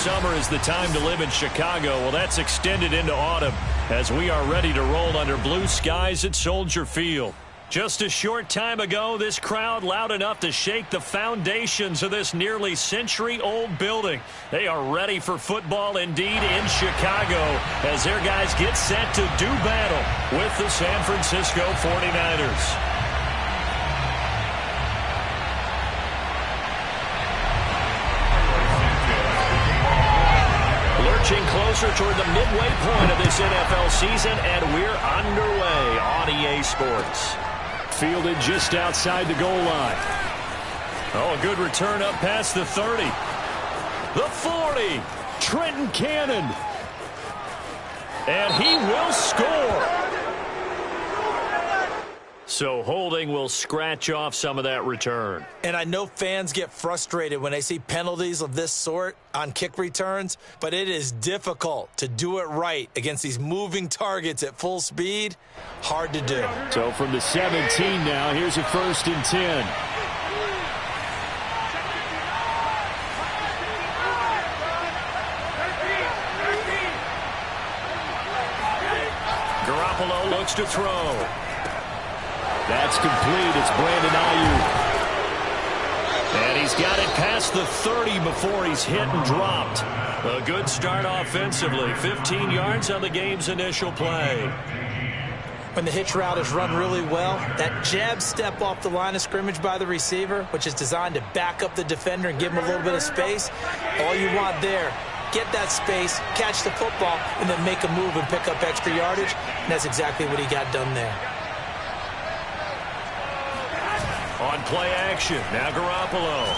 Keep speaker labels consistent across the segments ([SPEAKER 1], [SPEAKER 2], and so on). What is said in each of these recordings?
[SPEAKER 1] summer is the time to live in Chicago. Well, that's extended into autumn as we are ready to roll under blue skies at Soldier Field. Just a short time ago, this crowd loud enough to shake the foundations of this nearly century-old building. They are ready for football indeed in Chicago as their guys get set to do battle with the San Francisco 49ers. Lurching closer toward the midway point of this NFL season, and we're underway on EA Sports. Fielded just outside the goal line. Oh, a good return up past the 30. The 40. Trenton Cannon. And he will score. So holding will scratch off some of that return.
[SPEAKER 2] And I know fans get frustrated when they see penalties of this sort on kick returns, but it is difficult to do it right against these moving targets at full speed. Hard to do.
[SPEAKER 1] So from the 17 now, here's a 1st and 10. Garoppolo looks to throw. That's complete. It's Brandon Ayuk. And he's got it past the 30 before he's hit and dropped. A good start offensively. 15 yards on the game's initial play.
[SPEAKER 2] When the hitch route is run really well, that jab step off the line of scrimmage by the receiver, which is designed to back up the defender and give him a little bit of space, all you want there, get that space, catch the football, and then make a move and pick up extra yardage. And that's exactly what he got done there.
[SPEAKER 1] On play action, now Garoppolo.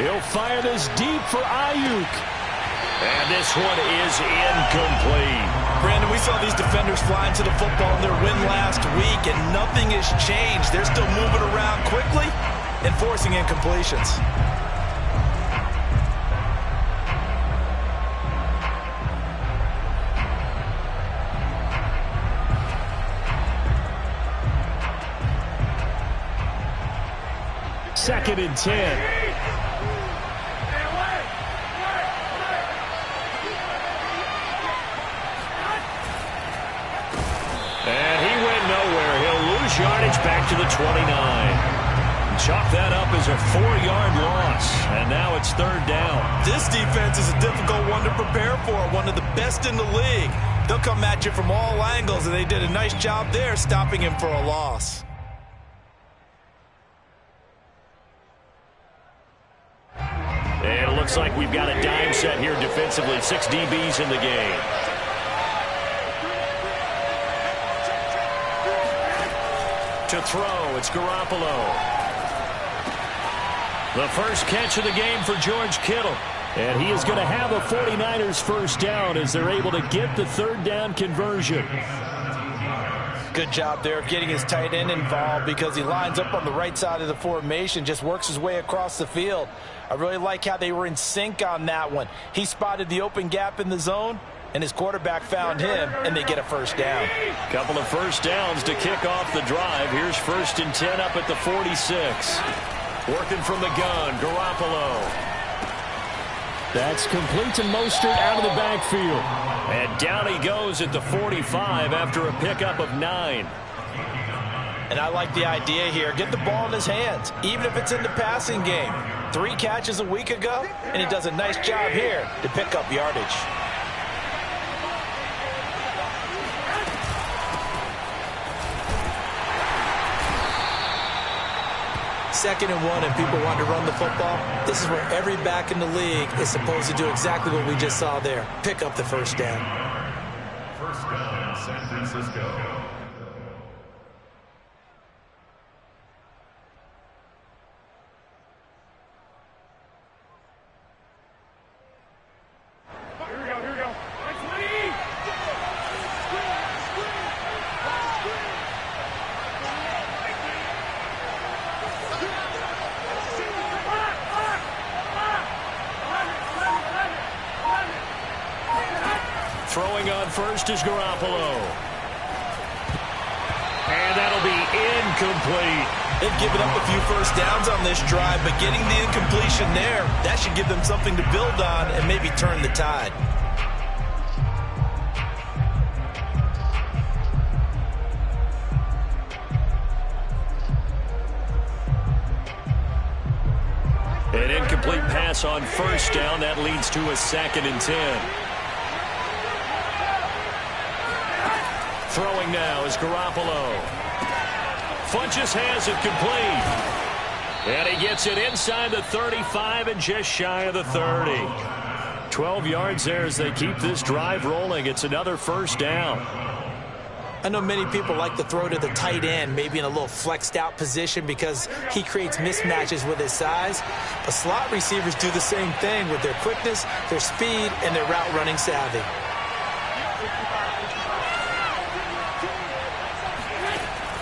[SPEAKER 1] He'll fire this deep for Ayuk. And this one is incomplete.
[SPEAKER 2] Brandon, we saw these defenders flying to the football in their win last week, and nothing has changed. They're still moving around quickly and forcing incompletions.
[SPEAKER 1] Second and 10. And he went nowhere. He'll lose yardage back to the 29. Chalk that up as a 4-yard loss. And now it's 3rd down.
[SPEAKER 2] This defense is a difficult one to prepare for. One of the best in the league. They'll come at you from all angles, and they did a nice job there stopping him for a loss.
[SPEAKER 1] And it looks like we've got a dime set here defensively. 6 DBs in the game. To throw, it's Garoppolo. The first catch of the game for George Kittle. And he is going to have a 49ers first down as they're able to get the 3rd down conversion.
[SPEAKER 2] Good job there of getting his tight end involved because he lines up on the right side of the formation, just works his way across the field. I really like how they were in sync on that one. He spotted the open gap in the zone, and his quarterback found him, and they get a first down.
[SPEAKER 1] Couple of first downs to kick off the drive. Here's 1st and 10 up at the 46. Working from the gun, Garoppolo. That's complete to Mostert out of the backfield. And down he goes at the 45 after a pickup of 9.
[SPEAKER 2] And I like the idea here. Get the ball in his hands, even if it's in the passing game. 3 catches a week ago, and he does a nice job here to pick up yardage. Second and 1 and people want to run the football. This is where every back in the league is supposed to do exactly what we just saw there. Pick up the first down.
[SPEAKER 3] First down, San Francisco.
[SPEAKER 1] Throwing on first is Garoppolo. And that'll be incomplete.
[SPEAKER 2] They've given up a few first downs on this drive, but getting the incompletion there, that should give them something to build on and maybe turn the tide.
[SPEAKER 1] An incomplete pass on first down. That leads to a 2nd and 10. Throwing now is Garoppolo. Funches has it complete. And he gets it inside the 35 and just shy of the 30. 12 yards there as they keep this drive rolling. It's another first down.
[SPEAKER 2] I know many people like to throw to the tight end, maybe in a little flexed out position because he creates mismatches with his size. But slot receivers do the same thing with their quickness, their speed, and their route running savvy.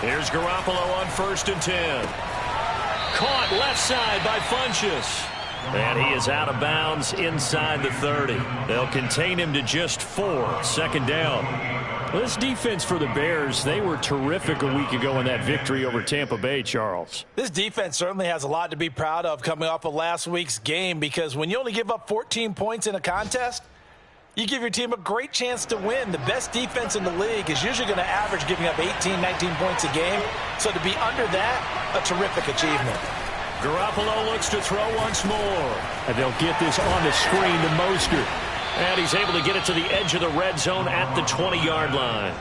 [SPEAKER 1] Here's Garoppolo on 1st and 10. Caught left side by Funches. And he is out of bounds inside the 30. They'll contain him to just 4. 2nd down. This defense for the Bears, they were terrific a week ago in that victory over Tampa Bay, Charles.
[SPEAKER 2] This defense certainly has a lot to be proud of coming off of last week's game because when you only give up 14 points in a contest, you give your team a great chance to win. The best defense in the league is usually going to average giving up 18, 19 points a game. So to be under that, a terrific achievement.
[SPEAKER 1] Garoppolo looks to throw once more. And they'll get this on the screen to Mostert. And he's able to get it to the edge of the red zone at the 20-yard line.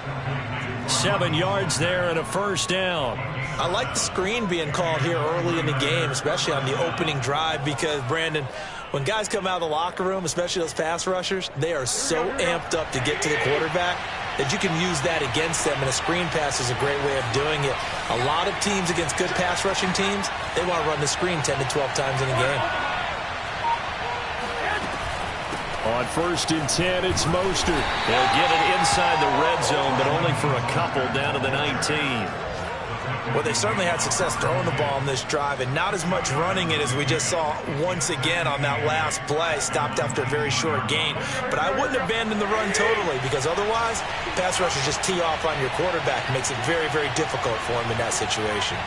[SPEAKER 1] 7 yards there and a first down.
[SPEAKER 2] I like the screen being called here early in the game, especially on the opening drive because, Brandon, when guys come out of the locker room, especially those pass rushers, they are so amped up to get to the quarterback that you can use that against them, and a screen pass is a great way of doing it. A lot of teams against good pass rushing teams, they want to run the screen 10 to 12 times in a game.
[SPEAKER 1] On 1st and 10, it's Mostert. They'll get it inside the red zone, but only for a couple down to the 19.
[SPEAKER 2] Well, they certainly had success throwing the ball on this drive and not as much running it as we just saw once again on that last play. Stopped after a very short gain. But I wouldn't abandon the run totally because otherwise, pass rushers just tee off on your quarterback. Makes it very, very difficult for him in that situation.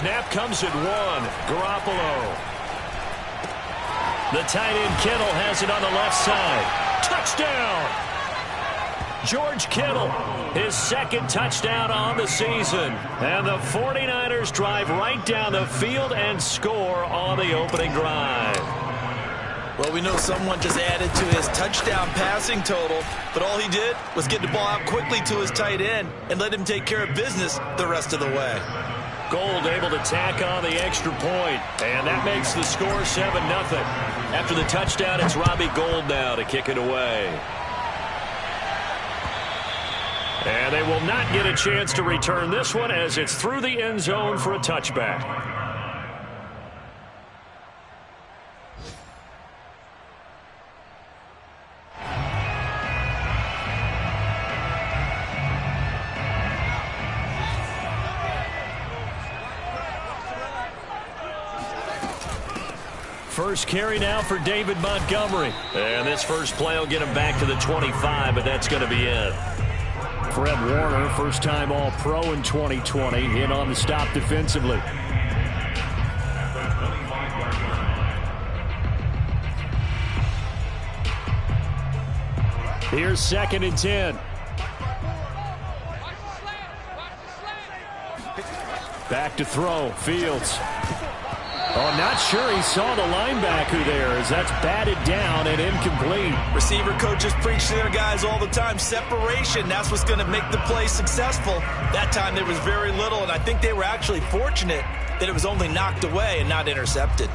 [SPEAKER 1] Snap comes at 1. Garoppolo. The tight end Kittle has it on the left side. Touchdown! George Kittle, his 2nd touchdown on the season. And the 49ers drive right down the field and score on the opening drive.
[SPEAKER 2] Well, we know someone just added to his touchdown passing total, but all he did was get the ball out quickly to his tight end and let him take care of business the rest of the way.
[SPEAKER 1] Gold able to tack on the extra point, and that makes the score 7-0. After the touchdown, it's Robbie Gould now to kick it away. And they will not get a chance to return this one as it's through the end zone for a touchback. First carry now for David Montgomery. And this first play will get him back to the 25, but that's going to be it. Fred Warner, first-time All-Pro in 2020, in on the stop defensively. Here's 2nd and 10. Back to throw, Fields. Oh, not sure he saw the linebacker there as that's batted down and incomplete.
[SPEAKER 2] Receiver coaches preach to their guys all the time. Separation, that's what's going to make the play successful. That time there was very little, and I think they were actually fortunate that it was only knocked away and not intercepted.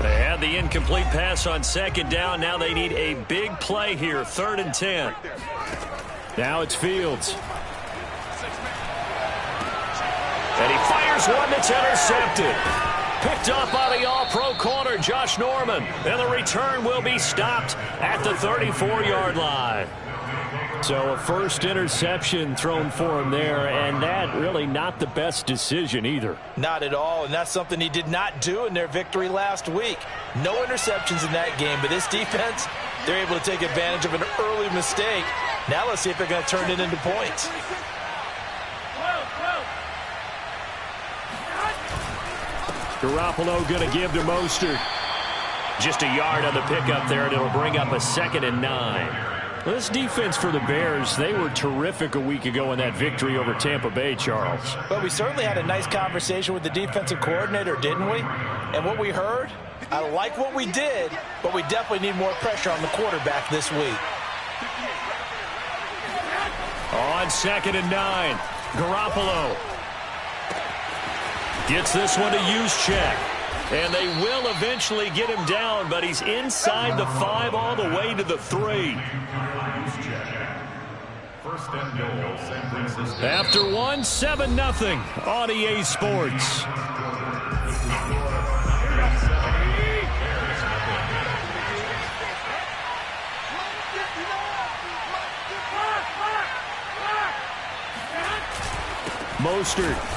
[SPEAKER 1] They had the incomplete pass on 2nd down. Now they need a big play here, 3rd and 10. Now it's Fields. And he fires one that's intercepted. Picked up by the All-Pro corner, Josh Norman. And the return will be stopped at the 34-yard line. So a first interception thrown for him there, and that really not the best decision either.
[SPEAKER 2] Not at all, and that's something he did not do in their victory last week. No interceptions in that game, but this defense, they're able to take advantage of an early mistake. Now let's see if they're going to turn it into points.
[SPEAKER 1] Garoppolo going to give to Mostert. Just a yard on the pickup there, and it'll bring up a 2nd and 9. Well, this defense for the Bears, they were terrific a week ago in that victory over Tampa Bay, Charles.
[SPEAKER 2] But we certainly had a nice conversation with the defensive coordinator, didn't we? And what we heard, I like what we did, but we definitely need more pressure on the quarterback this week.
[SPEAKER 1] On 2nd and 9, Garoppolo gets this one to Juszczyk. And they will eventually get him down, but he's inside the 5 all the way to the 3.
[SPEAKER 3] First and goal, San Francisco.
[SPEAKER 1] After 1, 7-0 on EA Sports. Mostert.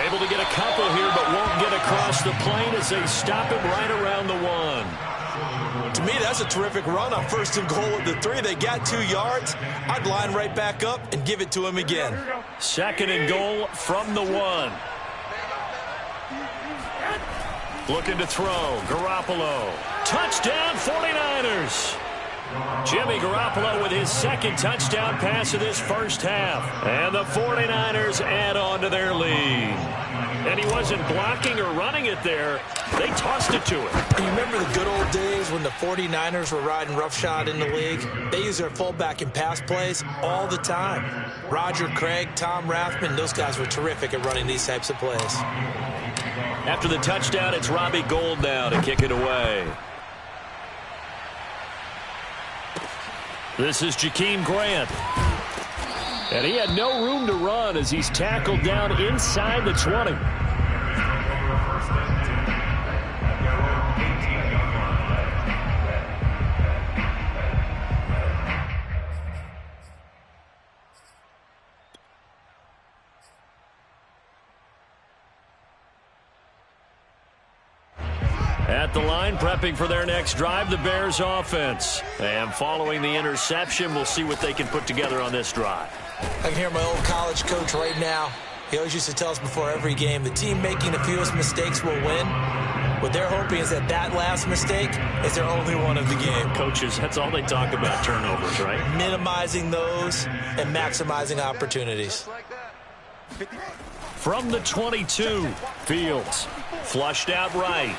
[SPEAKER 1] Able to get a couple here, but won't get across the plane as they stop him right around the 1.
[SPEAKER 2] To me, that's a terrific run on 1st and goal at the 3. They got 2 yards. I'd line right back up and give it to him again.
[SPEAKER 1] 2nd and goal from the 1. Looking to throw. Garoppolo. Touchdown 49ers. Jimmy Garoppolo with his 2nd touchdown pass of this first half. And the 49ers add on to their lead. And he wasn't blocking or running it there. They tossed it to him.
[SPEAKER 2] You remember the good old days when the 49ers were riding roughshod in the league? They use their fullback in pass plays all the time. Roger Craig, Tom Rathman, those guys were terrific at running these types of plays.
[SPEAKER 1] After the touchdown, it's Robbie Gould now to kick it away. This is Jakeem Grant. And he had no room to run as he's tackled down inside the 20. At the line, prepping for their next drive, the Bears offense. And following the interception, we'll see what they can put together on this drive.
[SPEAKER 2] I can hear my old college coach right now. He always used to tell us before every game, the team making the fewest mistakes will win. What they're hoping is that that last mistake is their only one of the game.
[SPEAKER 1] Coaches, that's all they talk about, turnovers, right?
[SPEAKER 2] Minimizing those and maximizing opportunities.
[SPEAKER 1] From the 22, Fields flushed out right.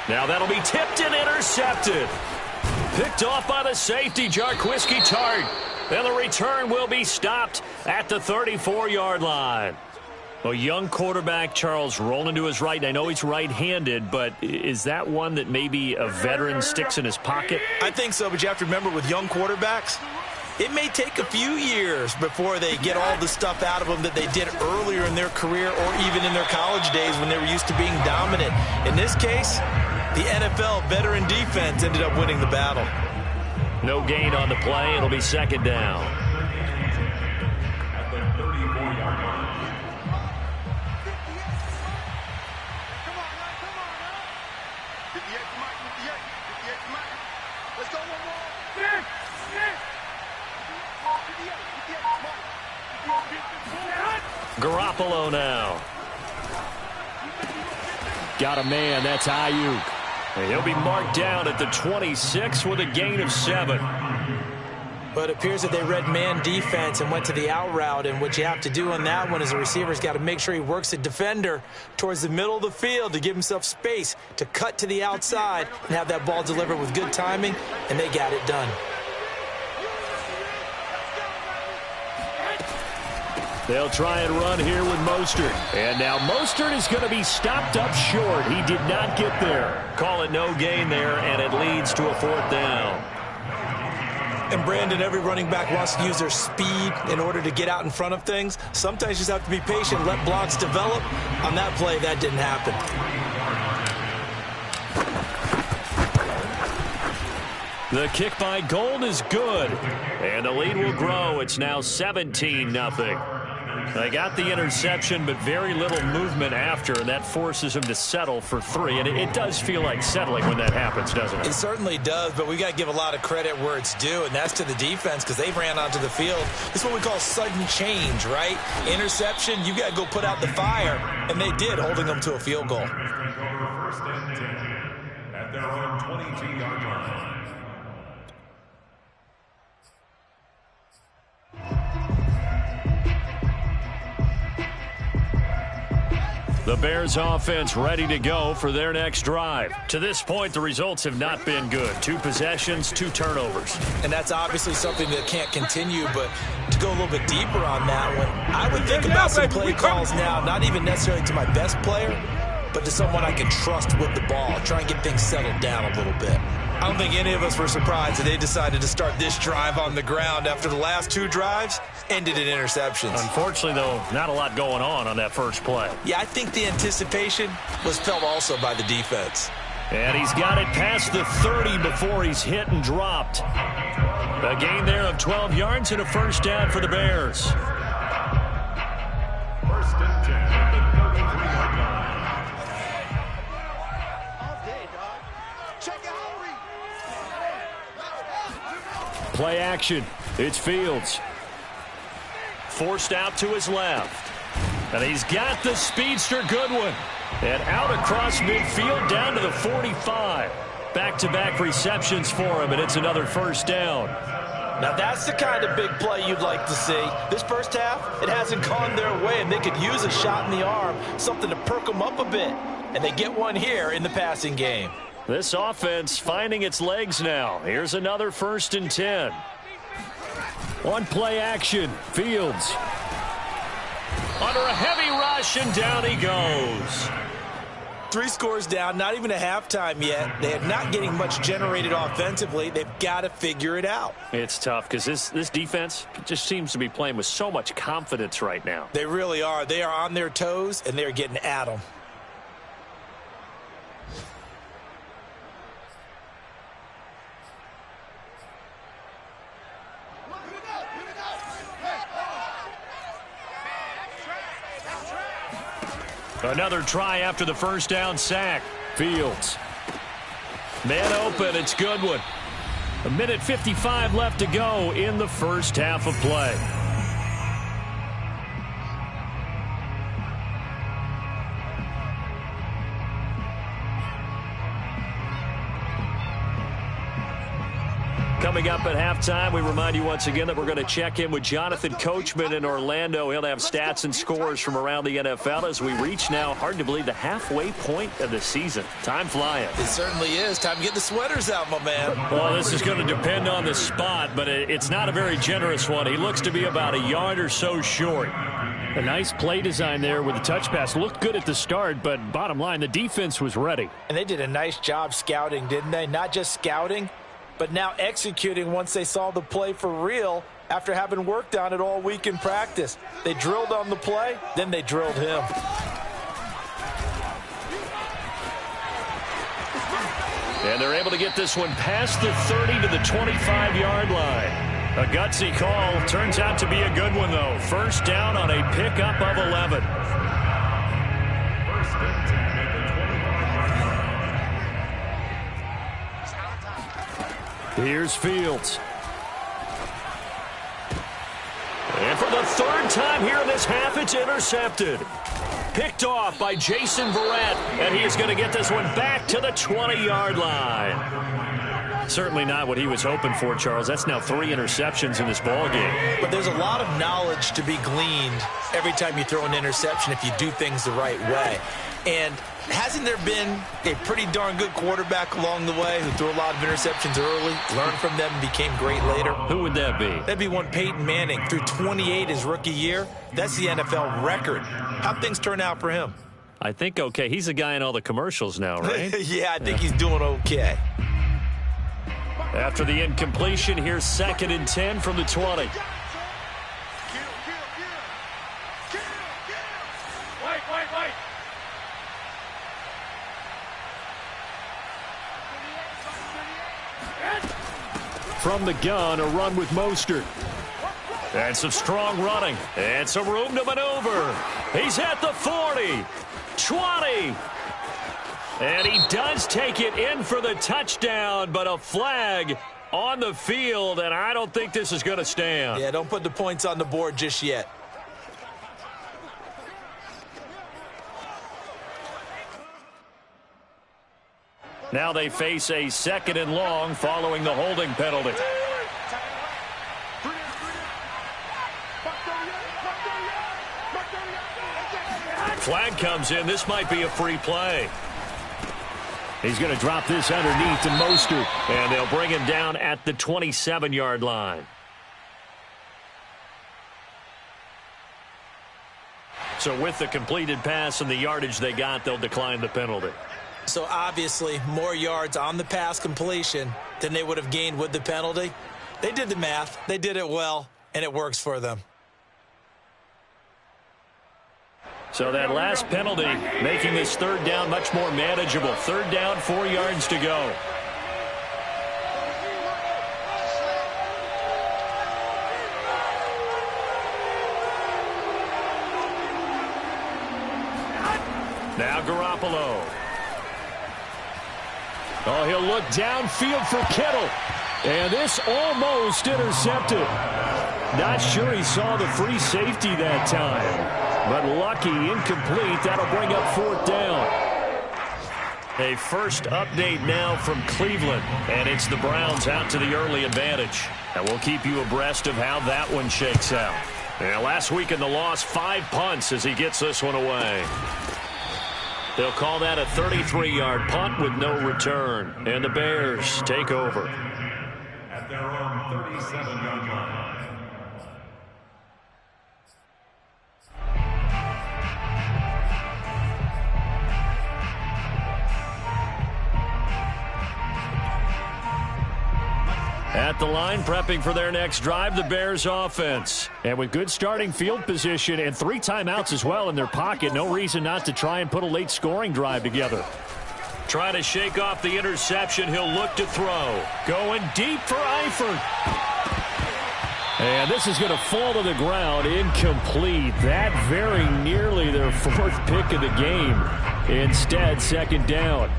[SPEAKER 1] Now that'll be tipped and intercepted. Picked off by the safety, Jarquiski Tart. And the return will be stopped at the 34-yard line. A young quarterback, Charles, rolling to his right. I know he's right-handed, but is that one that maybe a veteran sticks in his pocket?
[SPEAKER 2] I think so, but you have to remember with young quarterbacks, it may take a few years before they get all the stuff out of them that they did earlier in their career or even in their college days when they were used to being dominant. In this case, the NFL veteran defense ended up winning the battle.
[SPEAKER 1] No gain on the play. It'll be 2nd down.
[SPEAKER 3] At the 34-yard line.
[SPEAKER 1] Garoppolo now. Got a man. That's Ayuk. And he'll be marked down at the 26 with a gain of 7.
[SPEAKER 2] But it appears that they read man defense and went to the out route. And what you have to do on that one is the receiver's got to make sure he works the defender towards the middle of the field to give himself space to cut to the outside and have that ball delivered with good timing, and they got it done.
[SPEAKER 1] They'll try and run here with Mostert. And now Mostert is going to be stopped up short. He did not get there. Call it no gain there, and it leads to a 4th down.
[SPEAKER 2] And, Brandon, every running back wants to use their speed in order to get out in front of things. Sometimes you just have to be patient, let blocks develop. On that play, that didn't happen.
[SPEAKER 1] The kick by Gold is good, and the lead will grow. It's now 17-0. They got the interception, but very little movement after, and that forces him to settle for 3. And it does feel like settling when that happens, doesn't it?
[SPEAKER 2] It certainly does, but we got to give a lot of credit where it's due, and that's to the defense because they ran onto the field. This is what we call sudden change, right? Interception, you got to go put out the fire, and they did, holding them to a field goal.
[SPEAKER 3] First and 10 at their own 22-yard line.
[SPEAKER 1] The Bears offense ready to go for their next drive. To this point, the results have not been good. 2 possessions, 2 turnovers.
[SPEAKER 2] And that's obviously something that can't continue, but to go a little bit deeper on that one, I would think about some play calls now, not even necessarily to my best player, but to someone I can trust with the ball. Try and get things settled down a little bit. I don't think any of us were surprised that they decided to start this drive on the ground after the last 2 drives ended in interceptions.
[SPEAKER 1] Unfortunately, though, not a lot going on that first play.
[SPEAKER 2] Yeah, I think the anticipation was felt also by the defense.
[SPEAKER 1] And he's got it past the 30 before he's hit and dropped. A gain there of 12 yards and a first down for the Bears.
[SPEAKER 3] First and 10 at the 33-yard line.
[SPEAKER 1] Play action. It's Fields. Forced out to his left. And he's got the speedster Goodwin. And out across midfield down to the 45. Back-to-back receptions for him, and it's another first down.
[SPEAKER 2] Now that's the kind of big play you'd like to see. This first half, it hasn't gone their way, and they could use a shot in the arm, something to perk them up a bit. And they get one here in the passing game.
[SPEAKER 1] This offense finding its legs now. Here's another first and 10. On play action, Fields. Under a heavy rush, and down he goes.
[SPEAKER 2] 3 scores down, not even a halftime yet. They are not getting much generated offensively. They've got to figure it out.
[SPEAKER 1] It's tough because this defense just seems to be playing with so much confidence right now.
[SPEAKER 2] They really are. They are on their toes, and they're getting at them.
[SPEAKER 1] Another try after the first down sack. Fields. Man open, it's Goodwin. 1:55 left to go in the first half of play. Coming up at halftime, we remind you once again that we're going to check in with Jonathan Coachman in Orlando. He'll have stats and scores from around the NFL as we reach now, hard to believe, the halfway point of the season. Time flying.
[SPEAKER 2] It certainly is. Time to get the sweaters out, my man.
[SPEAKER 1] Well, this is going to depend on the spot, but it's not a very generous one. He looks to be about a yard or so short. A nice play design there with the touch pass. Looked good at the start, but bottom line, the defense was ready.
[SPEAKER 2] And they did a nice job scouting, didn't they? Not just scouting, but now executing once they saw the play for real after having worked on it all week in practice. They drilled on the play, then they drilled him.
[SPEAKER 1] And they're able to get this one past the 30 to the 25-yard line. A gutsy call. Turns out to be a good one, though. First down on a pickup of 11.
[SPEAKER 3] First and 10 at the 25.
[SPEAKER 1] Here's Fields. And for the 3rd time here in this half, it's intercepted. Picked off by Jason Verrett, and he is going to get this one back to the 20-yard line. Certainly not what he was hoping for, Charles. That's now 3 interceptions in this ballgame.
[SPEAKER 2] But there's a lot of knowledge to be gleaned every time you throw an interception if you do things the right way. And hasn't there been a pretty darn good quarterback along the way who threw a lot of interceptions early, learned from them, and became great later?
[SPEAKER 1] Who would that be?
[SPEAKER 2] That'd be one Peyton Manning. Threw 28 his rookie year. That's the NFL record. How'd things turn out for him?
[SPEAKER 1] I think okay. He's the guy in all the commercials now, right?
[SPEAKER 2] Yeah, I think he's doing okay.
[SPEAKER 1] After the incompletion, here's 2nd and 10 from the 20. from the gun, a run with Mostert. And some strong running. And some room to maneuver. He's at the 40. 20. And he does take it in for the touchdown, but a flag on the field, and I don't think this is going to stand.
[SPEAKER 2] Yeah, don't put the points on the board just yet.
[SPEAKER 1] Now they face a 2nd and long following the holding penalty. Flag comes in. This might be a free play. He's going to drop this underneath to Mostert, and they'll bring him down at the 27-yard line. So with the completed pass and the yardage they got, they'll decline the penalty.
[SPEAKER 2] So obviously more yards on the pass completion than they would have gained with the penalty. They did the math. They did it well, and it works for them.
[SPEAKER 1] So that last penalty making this 3rd down much more manageable. 3rd down, 4 yards to go. Now Garoppolo. Oh, he'll look downfield for Kittle. And this almost intercepted. Not sure he saw the free safety that time. But lucky, incomplete. That'll bring up 4th down. A first update now from Cleveland. And it's the Browns out to the early advantage. And we'll keep you abreast of how that one shakes out. And last week in the loss, 5 punts as he gets this one away. They'll call that a 33-yard punt with no return. And the Bears take over.
[SPEAKER 3] At their own 37-yard line.
[SPEAKER 1] At the line, prepping for their next drive, the Bears offense. And with good starting field position and 3 timeouts as well in their pocket, no reason not to try and put a late scoring drive together. Trying to shake off the interception, he'll look to throw. Going deep for Eifert. And this is going to fall to the ground, incomplete. That very nearly their 4th pick of the game. Instead, 2nd down.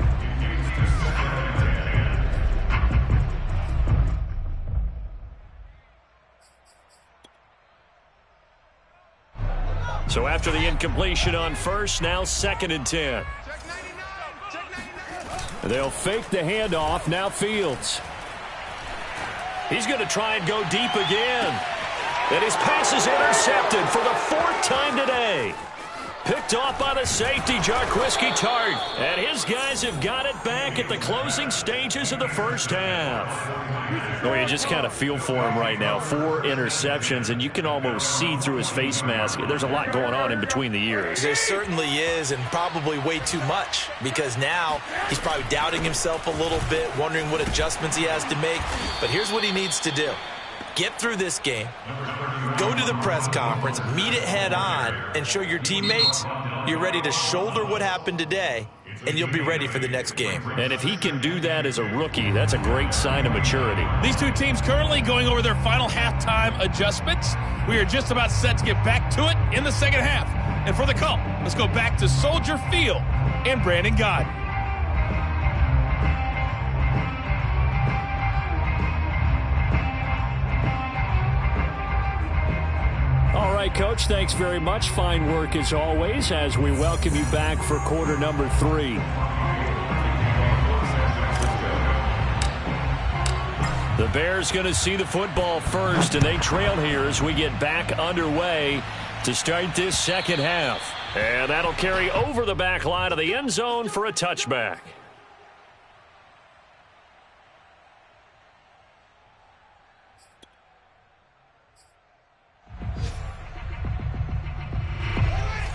[SPEAKER 1] So after the incompletion on first, now 2nd and 10. They'll fake the handoff. Now Fields. He's going to try and go deep again. And his pass is intercepted for the 4th time today. Picked off by the safety, Jarquiski Tart. And his guys have got it back at the closing stages of the first half. Well, you just kind of feel for him right now. 4 interceptions, and you can almost see through his face mask. There's a lot going on in between the ears.
[SPEAKER 2] There certainly is, and probably way too much, because now he's probably doubting himself a little bit, wondering what adjustments he has to make. But here's what he needs to do. Get through this game, go to the press conference, meet it head on, and show your teammates you're ready to shoulder what happened today, and you'll be ready for the next game.
[SPEAKER 1] And if he can do that as a rookie, that's a great sign of maturity.
[SPEAKER 4] These two teams currently going over their final halftime adjustments. We are just about set to get back to it in the 2nd half. And for the call, let's go back to Soldier Field and Brandon Gaudin.
[SPEAKER 1] All right, Coach, thanks very much. Fine work as always as we welcome you back for quarter number 3. The Bears going to see the football first, and they trail here as we get back underway to start this 2nd half. And that'll carry over the back line of the end zone for a touchback.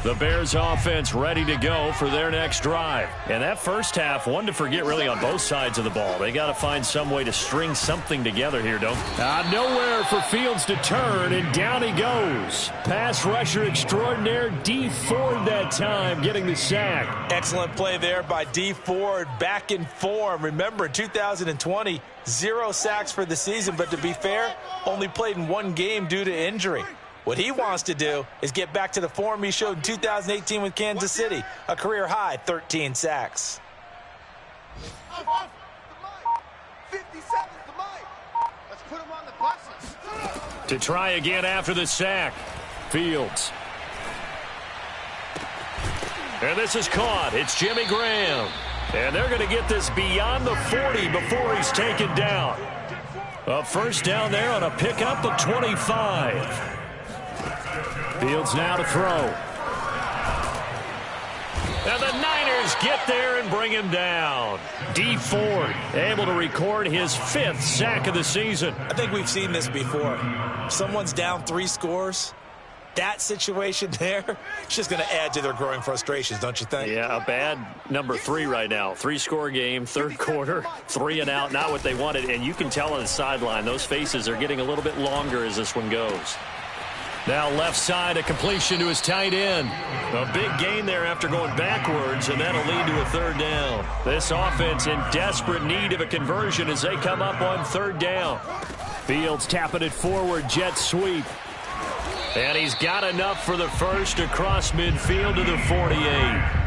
[SPEAKER 1] The Bears offense ready to go for their next drive. And that first half, one to forget really on both sides of the ball. They got to find some way to string something together here, don't they? Nowhere for Fields to turn, and down he goes. Pass rusher extraordinaire, D. Ford that time, getting the sack.
[SPEAKER 2] Excellent play there by D. Ford, back in form. Remember, in 2020, 0 sacks for the season, but to be fair, only played in 1 game due to injury. What he wants to do is get back to the form he showed in 2018 with Kansas City, a career-high 13 sacks.
[SPEAKER 5] 57's the mic. Let's put him on the buses.
[SPEAKER 1] To try again after the sack, Fields. And this is caught. It's Jimmy Graham. And they're going to get this beyond the 40 before he's taken down. A first down there on a pickup of 25. Fields now to throw. And the Niners get there and bring him down. D. Ford able to record his 5th sack of the season.
[SPEAKER 2] I think we've seen this before. Someone's down 3 scores. That situation there, it's just going to add to their growing frustrations, don't you think?
[SPEAKER 1] Yeah, a bad number 3 right now. 3-score game, 3rd quarter, 3 and out, not what they wanted. And you can tell on the sideline, those faces are getting a little bit longer as this one goes. Now left side, a completion to his tight end. A big gain there after going backwards, and that'll lead to a 3rd down. This offense in desperate need of a conversion as they come up on 3rd down. Fields tapping it forward, jet sweep. And he's got enough for the first across midfield to the 48.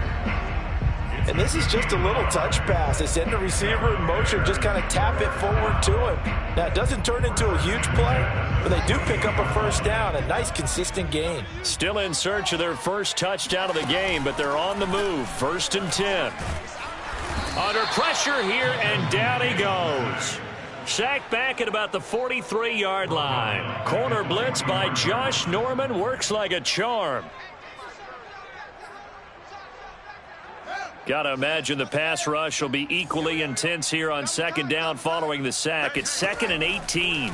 [SPEAKER 2] And this is just a little touch pass. They send the receiver in motion, just kind of tap it forward to him. Now, it doesn't turn into a huge play, but they do pick up a first down. A nice, consistent gain.
[SPEAKER 1] Still in search of their first touchdown of the game, but they're on the move. 1st and 10. Under pressure here, and down he goes. Sacked back at about the 43-yard line. Corner blitz by Josh Norman works like a charm. Got to imagine the pass rush will be equally intense here on 2nd down following the sack. It's 2nd and 18.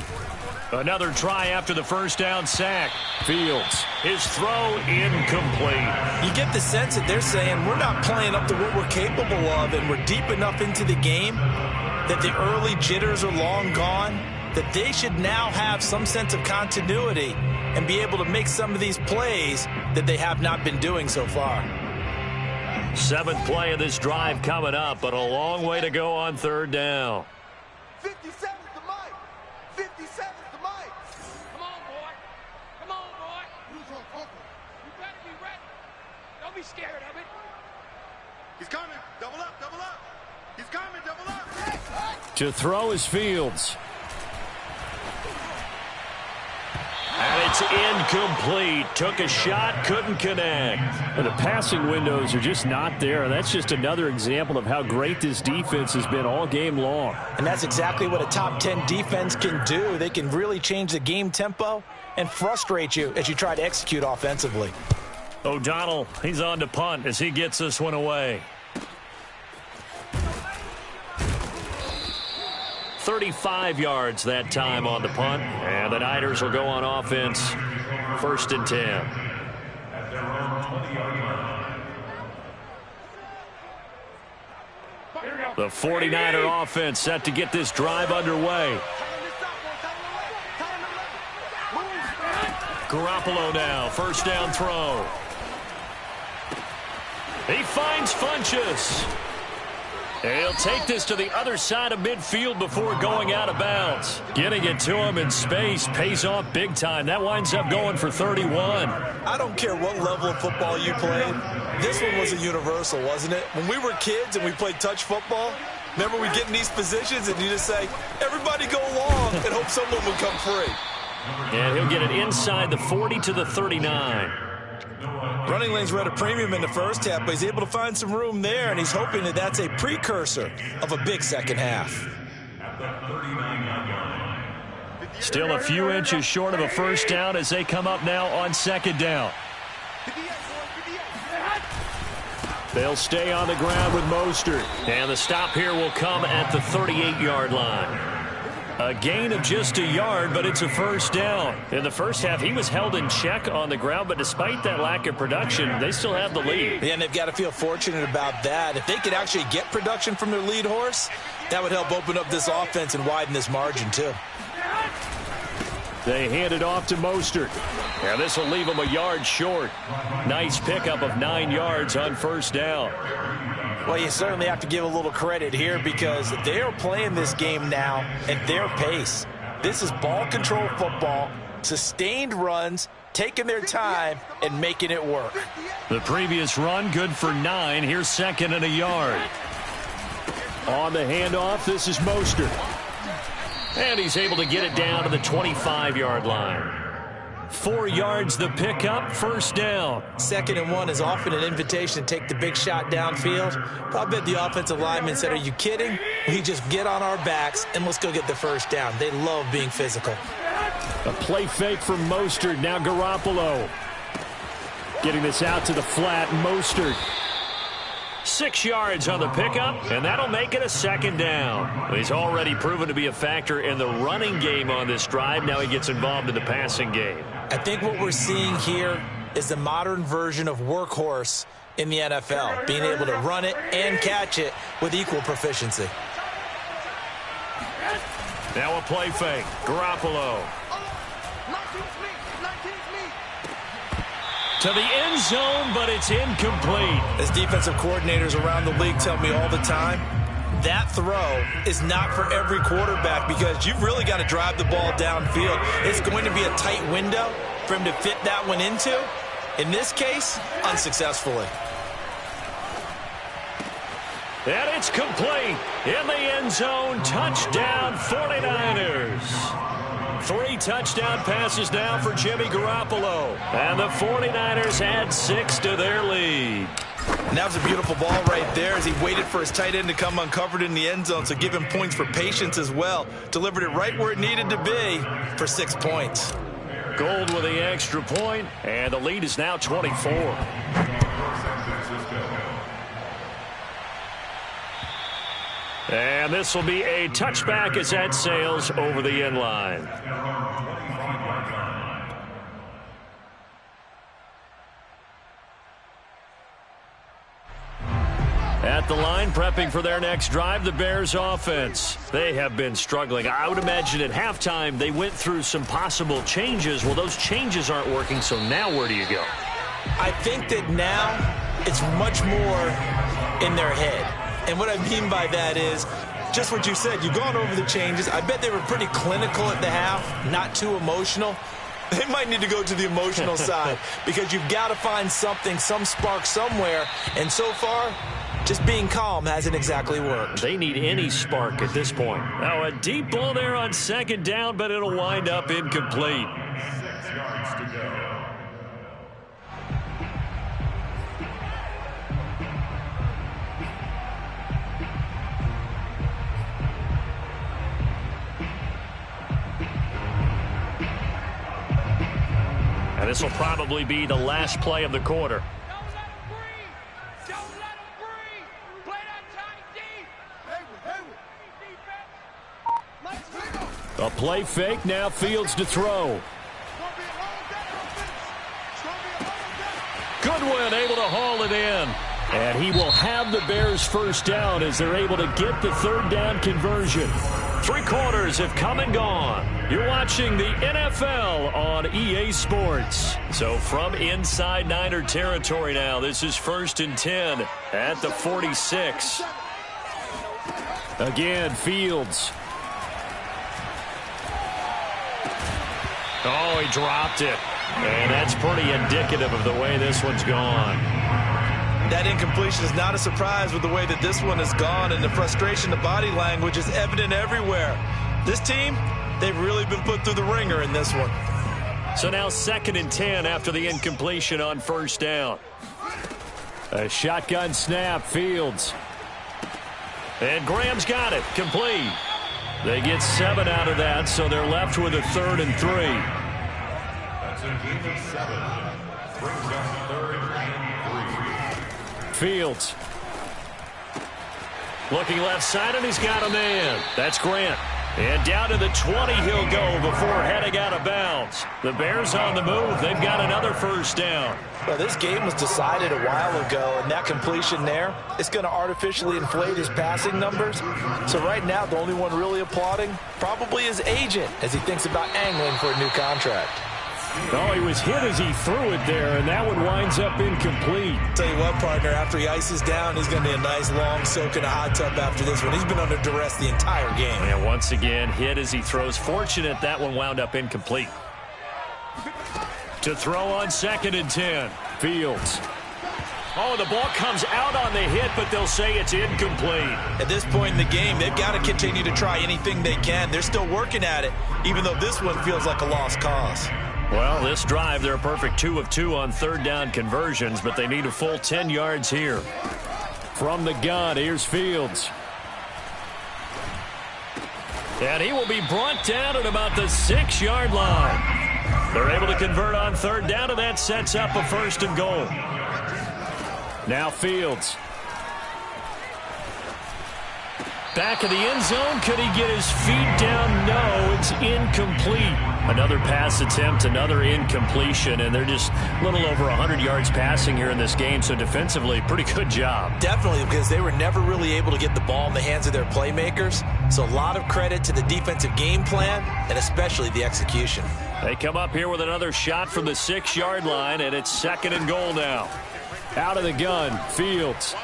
[SPEAKER 1] Another try after the first down sack. Fields, his throw incomplete.
[SPEAKER 2] You get the sense that they're saying we're not playing up to what we're capable of, and we're deep enough into the game that the early jitters are long gone, that they should now have some sense of continuity and be able to make some of these plays that they have not been doing so far.
[SPEAKER 1] 7th play of this drive coming up, but a long way to go on 3rd down.
[SPEAKER 5] 57's the mic. 57's the mic. Come on, boy. Come on, boy. You better be ready. Don't be scared of it. He's coming. Double up, double up. He's coming, double up.
[SPEAKER 1] To throw is Fields. And it's incomplete. Took a shot, couldn't connect. And the passing windows are just not there. That's just another example of how great this defense has been all game long.
[SPEAKER 2] And that's exactly what a top 10 defense can do. They can really change the game tempo and frustrate you as you try to execute offensively.
[SPEAKER 1] O'Donnell, he's on to punt as he gets this one away. 35 yards that time on the punt, and the Niners will go on offense. 1st and 10.
[SPEAKER 3] At their own 20-yard line.
[SPEAKER 1] The 49er offense set to get this drive underway. Garoppolo now, 1st down throw. He finds Funchess. And he'll take this to the other side of midfield before going out of bounds. Getting it to him in space pays off big time. That winds up going for 31.
[SPEAKER 2] I don't care what level of football you played. This one was a universal, wasn't it? When we were kids and we played touch football, remember we get in these positions and you just say, everybody go long and hope someone would come free.
[SPEAKER 1] And he'll get it inside the 40 to the 39.
[SPEAKER 2] Running lanes were at a premium in the first half, but he's able to find some room there, and he's hoping that that's a precursor of a big second half.
[SPEAKER 1] Still a few inches short of a first down as they come up now on 2nd down. They'll stay on the ground with Mostert, and the stop here will come at the 38-yard line. A gain of just a yard, but it's a first down. In the first half, he was held in check on the ground, but despite that lack of production, they still have the lead.
[SPEAKER 2] Yeah, and they've got to feel fortunate about that. If they could actually get production from their lead horse, that would help open up this offense and widen this margin, too.
[SPEAKER 1] They hand it off to Mostert. And this will leave them a yard short. Nice pickup of 9 yards on first down.
[SPEAKER 2] Well, you certainly have to give a little credit here because they are playing this game now at their pace. This is ball control football, sustained runs, taking their time, and making it work.
[SPEAKER 1] The previous run, good for 9. Here's second and a yard. On the handoff, this is Mostert. And he's able to get it down to the 25-yard line. 4 yards the pickup, first down.
[SPEAKER 2] 2nd and 1 is often an invitation to take the big shot downfield. But I bet the offensive lineman said, are you kidding? We just get on our backs and let's go get the first down. They love being physical.
[SPEAKER 1] A play fake from Mostert. Now Garoppolo. Getting this out to the flat. Mostert. 6 yards on the pickup, and that'll make it a second down. He's already proven to be a factor in the running game on this drive. Now he gets involved in the passing game.
[SPEAKER 2] I think what we're seeing here is the modern version of workhorse in the NFL, being able to run it and catch it with equal proficiency.
[SPEAKER 1] Now a play fake. Garoppolo. To the end zone, but it's incomplete.
[SPEAKER 2] As defensive coordinators around the league tell me all the time, that throw is not for every quarterback because you've really got to drive the ball downfield. It's going to be a tight window for him to fit that one into. In this case, unsuccessfully.
[SPEAKER 1] And it's complete. In the end zone, touchdown 49ers. 3 touchdown passes now for Jimmy Garoppolo. And the 49ers add 6 to their lead.
[SPEAKER 2] And that was a beautiful ball right there as he waited for his tight end to come uncovered in the end zone. So give him points for patience as well. Delivered it right where it needed to be for 6 points.
[SPEAKER 1] Gold with the extra point, and the lead is now 24. And this will be a touchback as that sails over the end line. At the line, prepping for their next drive, the Bears offense. They have been struggling. I would imagine at halftime they went through some possible changes. Well, those changes aren't working, so now where do you go?
[SPEAKER 2] I think that now it's much more in their head. And what I mean by that is just what you said. You've gone over the changes. I bet they were pretty clinical at the half, not too emotional. They might need to go to the emotional side because you've got to find something, some spark somewhere. And so far, just being calm hasn't exactly worked.
[SPEAKER 1] They need any spark at this point. Now, a deep ball there on second down, but it'll wind up incomplete.
[SPEAKER 3] 6 yards to go.
[SPEAKER 1] And this will probably be the last play of the quarter.
[SPEAKER 5] Don't let him breathe. Don't let him breathe. Play that tight deep. Defense. Let's go.
[SPEAKER 1] A play fake, now Fields to throw. Goodwin able to haul it in. And he will have the Bears first down as they're able to get the third down conversion. 3 quarters have come and gone. You're watching the NFL on EA Sports. So from inside Niner territory now, this is 1st and 10 at the 46. Again, Fields. Oh, he dropped it. And that's pretty indicative of the way this one's gone.
[SPEAKER 2] That incompletion is not a surprise with the way that this one has gone, and the frustration, the body language is evident everywhere. This team, they've really been put through the ringer in this one.
[SPEAKER 1] So now 2nd and 10 after the incompletion on first down. A shotgun snap, Fields. And Graham's got it, complete. They get 7 out of that, so they're left with a 3rd and 3.
[SPEAKER 3] That's a gain of 7. Brings up 3rd and 3.
[SPEAKER 1] Fields. Looking left side, and he's got a man. That's Grant. And down to the 20 he'll go before heading out of bounds. The Bears on the move. They've got another first down.
[SPEAKER 2] Well, this game was decided a while ago, and that completion there is going to artificially inflate his passing numbers. So right now, the only one really applauding probably his agent as he thinks about angling for a new contract.
[SPEAKER 1] Oh, he was hit as he threw it there, and that one winds up incomplete.
[SPEAKER 2] Tell you what, partner, after he ices down, he's going to need a nice long soak in a hot tub after this one. He's been under duress the entire game.
[SPEAKER 1] And once again, hit as he throws. Fortunate that one wound up incomplete. To throw on 2nd and 10, Fields. Oh, the ball comes out on the hit, but they'll say it's incomplete.
[SPEAKER 2] At this point in the game, they've got to continue to try anything they can. They're still working at it, even though this one feels like a lost cause.
[SPEAKER 1] Well, this drive, they're a perfect 2 of 2 on 3rd down conversions, but they need a full 10 yards here. From the gun, here's Fields. And he will be brought down at about the 6-yard line. They're able to convert on 3rd down, and that sets up a 1st and goal. Now Fields. Back of the end zone. Could he get his feet down? No, it's incomplete. Another pass attempt, another incompletion, and they're just a little over 100 yards passing here in this game, so defensively, pretty good job.
[SPEAKER 2] Definitely, because they were never really able to get the ball in the hands of their playmakers, so a lot of credit to the defensive game plan, and especially the execution.
[SPEAKER 1] They come up here with another shot from the 6-yard line, and it's 2nd and goal now. Out of the gun, Fields.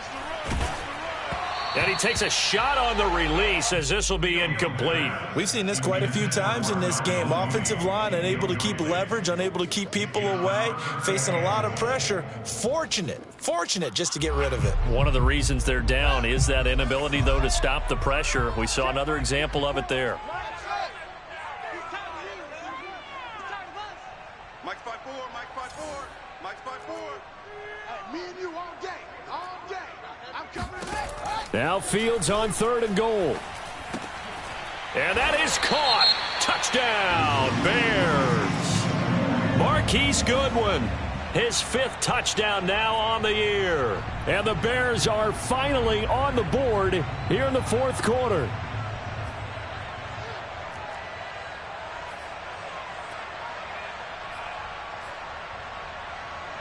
[SPEAKER 1] And he takes a shot on the release as this will be incomplete.
[SPEAKER 2] We've seen this quite a few times in this game. Offensive line unable to keep leverage, unable to keep people away, facing a lot of pressure. Fortunate just to get rid of it.
[SPEAKER 1] One of the reasons they're down is that inability, though, to stop the pressure. We saw another example of it there.
[SPEAKER 5] Mike's 5-4, Mike's 5-4, Mike's 5-4. Me and you all day. I'm coming in.
[SPEAKER 1] Now Fields on 3rd and goal. And that is caught. Touchdown, Bears. Marquise Goodwin, his 5th touchdown now on the year. And the Bears are finally on the board here in the 4th quarter.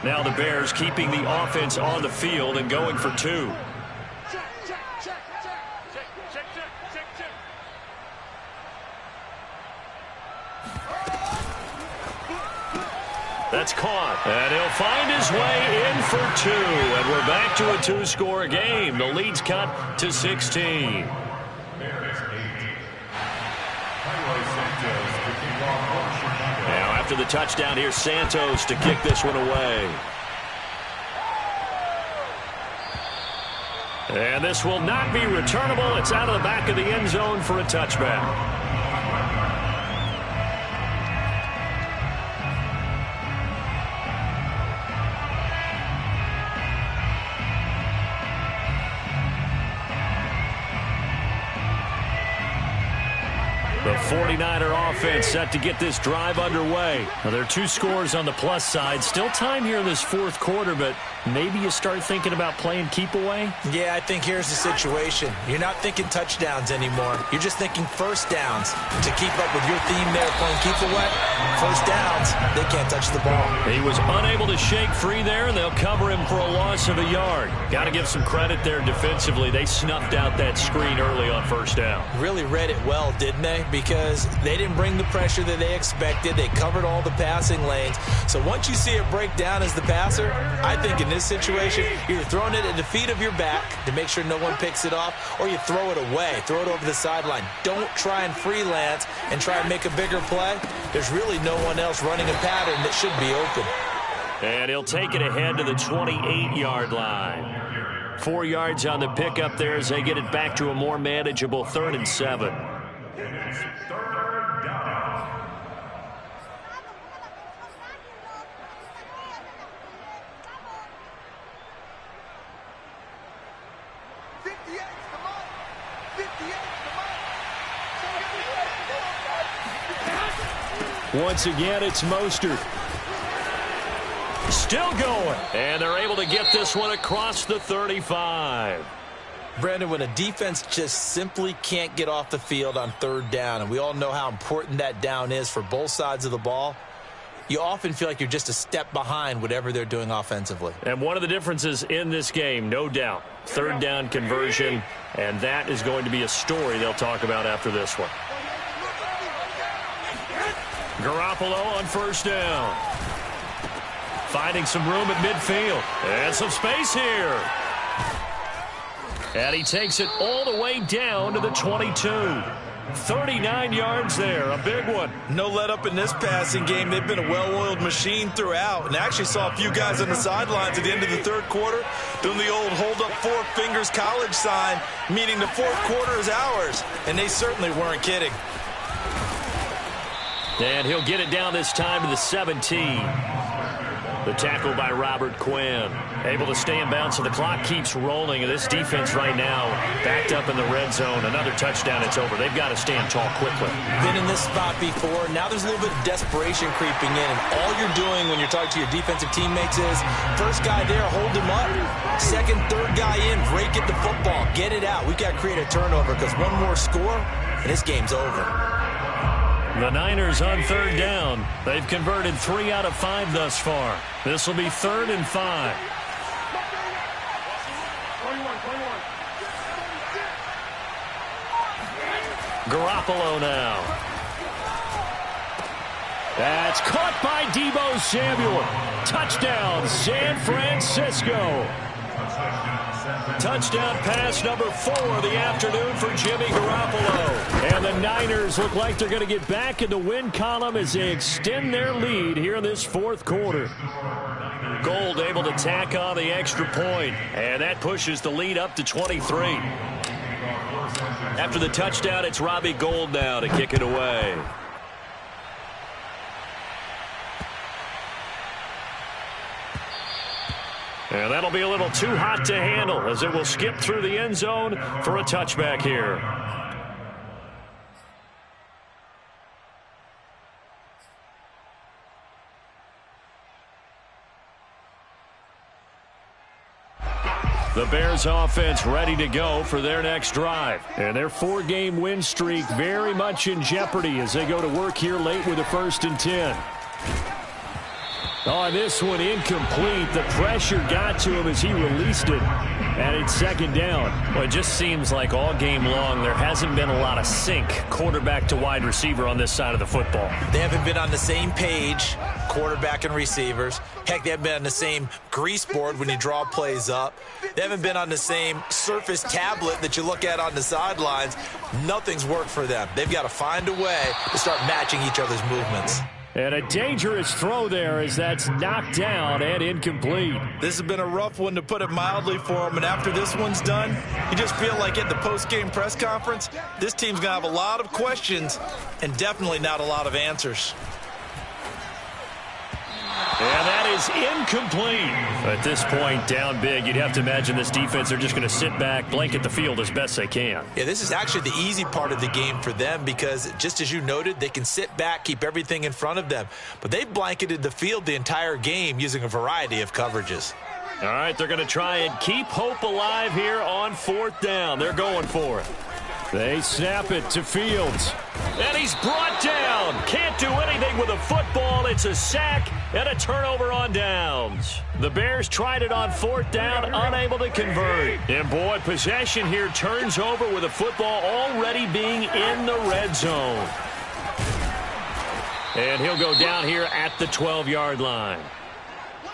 [SPEAKER 1] Now the Bears keeping the offense on the field and going for 2. That's caught. And he'll find his way in for 2. And we're back to a 2-score game. The lead's cut to 16. Now after the touchdown, here's Santos to kick this one away. And this will not be returnable. It's out of the back of the end zone for a touchback. The 49er offense set to get this drive underway. Now, there are 2 scores on the plus side. Still time here in this 4th quarter, but maybe you start thinking about playing keep away?
[SPEAKER 2] Yeah, I think here's the situation. You're not thinking touchdowns anymore. You're just thinking first downs. To keep up with your theme there, playing keep away, first downs, they can't touch the ball.
[SPEAKER 1] He was unable to shake free there, and they'll cover him for a loss of a yard. Got to give some credit there defensively. They snuffed out that screen early on 1st down.
[SPEAKER 2] Really read it well, didn't they? Because they didn't bring the pressure that they expected. They covered all the passing lanes. So once you see it break down as the passer, I think in this situation, you're throwing it at the feet of your back to make sure no one picks it off, or you throw it away, throw it over the sideline. Don't try and freelance and try and make a bigger play. There's really no one else running a pattern that should be open.
[SPEAKER 1] And he'll take it ahead to the 28-yard line. 4 yards on the pickup there as they get it back to a more manageable 3rd and 7. Once again, it's Mostert. Still going. And they're able to get this one across the 35.
[SPEAKER 2] Brandon, when a defense just simply can't get off the field on third down, and we all know how important that down is for both sides of the ball, you often feel like you're just a step behind whatever they're doing offensively.
[SPEAKER 1] And one of the differences in this game, no doubt, third down conversion, and that is going to be a story they'll talk about after this one. Garoppolo on first down. Finding some room at midfield. And some space here. And he takes it all the way down to the 22. 39 yards there, a big one.
[SPEAKER 2] No let up in this passing game. They've been a well-oiled machine throughout. And I actually saw a few guys on the sidelines at the end of the third quarter doing the old hold up four fingers college sign, meaning the fourth quarter is ours. And they certainly weren't kidding.
[SPEAKER 1] And he'll get it down this time to the 17. The tackle by Robert Quinn. Able to stay in bounds, so the clock keeps rolling. And this defense right now backed up in the red zone. Another touchdown, it's over. They've got to stand tall quickly.
[SPEAKER 2] Been in this spot before. Now there's a little bit of desperation creeping in. And all you're doing when you're talking to your defensive teammates is, first guy there, hold him up. Second, third guy in, break at the football. Get it out. We've got to create a turnover because one more score, and this game's over.
[SPEAKER 1] The Niners on third down. They've converted 3 out of 5 thus far. This will be 3rd and 5. Garoppolo now. That's caught by Deebo Samuel. Touchdown, San Francisco. Touchdown pass number 4 of the afternoon for Jimmy Garoppolo. And the Niners look like they're going to get back in the win column as they extend their lead here in this fourth quarter. Gold able to tack on the extra point, and that pushes the lead up to 23. After the touchdown, it's Robbie Gould now to kick it away. And that'll be a little too hot to handle as it will skip through the end zone for a touchback here. The Bears offense ready to go for their next drive. And their 4-game win streak very much in jeopardy as they go to work here late with a 1st and 10. On this one, incomplete. The pressure got to him as he released it. And it's 2nd down. Well, it just seems like all game long there hasn't been a lot of sync quarterback to wide receiver on this side of the football.
[SPEAKER 2] They haven't been on the same page, quarterback and receivers. Heck, they haven't been on the same grease board when you draw plays up. They haven't been on the same surface tablet that you look at on the sidelines. Nothing's worked for them. They've got to find a way to start matching each other's movements.
[SPEAKER 1] And a dangerous throw there as that's knocked down and incomplete.
[SPEAKER 2] This has been a rough one, to put it mildly, for them. And after this one's done, you just feel like at the post-game press conference, this team's going to have a lot of questions and definitely not a lot of answers.
[SPEAKER 1] And that is incomplete. At this point, down big, you'd have to imagine this defense, they're just going to sit back, blanket the field as best they can.
[SPEAKER 2] Yeah, this is actually the easy part of the game for them because, just as you noted, they can sit back, keep everything in front of them. But they blanketed the field the entire game using a variety of coverages.
[SPEAKER 1] All right, they're going to try and keep hope alive here on 4th down. They're going for it. They snap it to Fields. And he's brought down. Can't do anything with a football. It's a sack and a turnover on downs. The Bears tried it on 4th down, unable to convert. And boy, possession here turns over with a football already being in the red zone. And he'll go down here at the 12-yard line.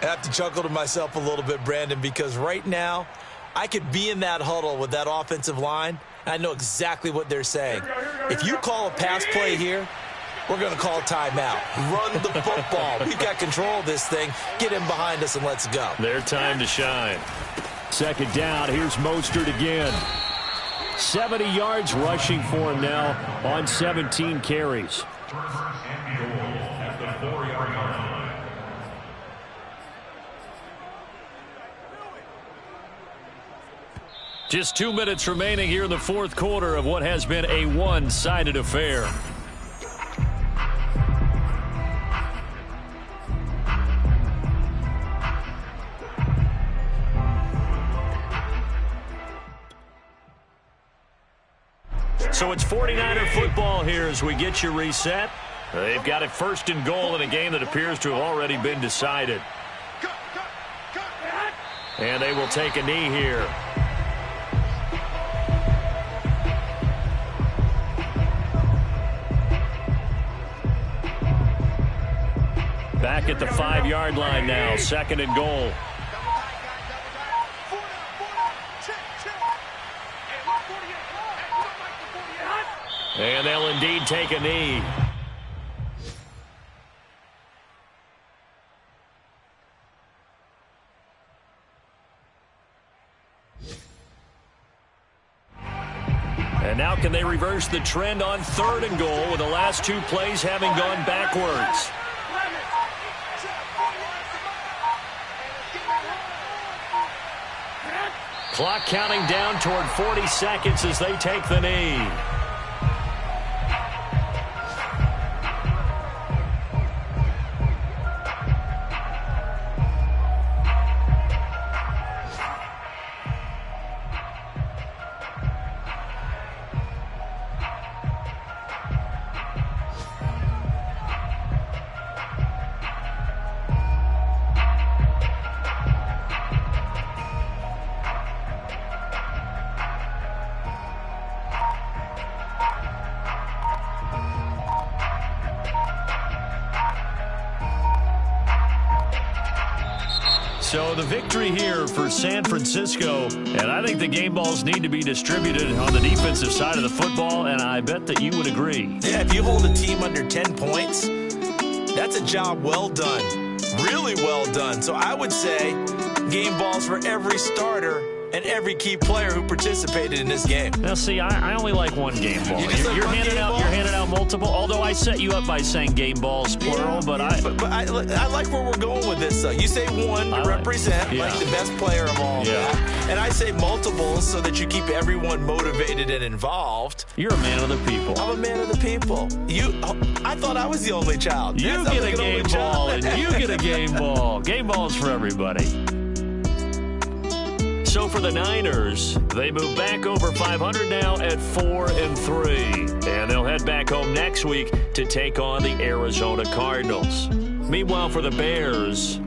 [SPEAKER 2] I have to chuckle to myself a little bit, Brandon, because right now I could be in that huddle with that offensive line. I know exactly what they're saying. If you call a pass play here, we're going to call a timeout. Run the football. We've got control of this thing. Get in behind us and let's go.
[SPEAKER 1] Their time to shine. 2nd down. Here's Mostert again. 70 yards rushing for him now on 17 carries. Just 2 minutes remaining here in the 4th quarter of what has been a one-sided affair. So it's 49er football here as we get you reset. They've got it 1st and goal in a game that appears to have already been decided. And they will take a knee here. Back at the 5-yard line now, 2nd and goal. And they'll indeed take a knee. And now can they reverse the trend on 3rd and goal with the last 2 plays having gone backwards? Clock counting down toward 40 seconds as they take the knee. So the victory here for San Francisco, and I think the game balls need to be distributed on the defensive side of the football, and I bet that you would agree.
[SPEAKER 2] Yeah, if you hold a team under 10 points, that's a job well done, really well done. So I would say game balls for every starter and every key player who participated in this game.
[SPEAKER 1] Now, see, I only like one game ball. You're handing out multiple. Although I set you up by saying game balls plural, but I
[SPEAKER 2] like where we're going with this. Though you say one to represent like the best player of all that, and I say multiples so that you keep everyone motivated and involved.
[SPEAKER 1] You're a man of the people.
[SPEAKER 2] I'm a man of the people. I thought I was the only child.
[SPEAKER 1] You get a game ball, and you get a game ball. Game balls for everybody. So for the Niners, they move back over 500 now at 4-3. And they'll head back home next week to take on the Arizona Cardinals. Meanwhile, for the Bears,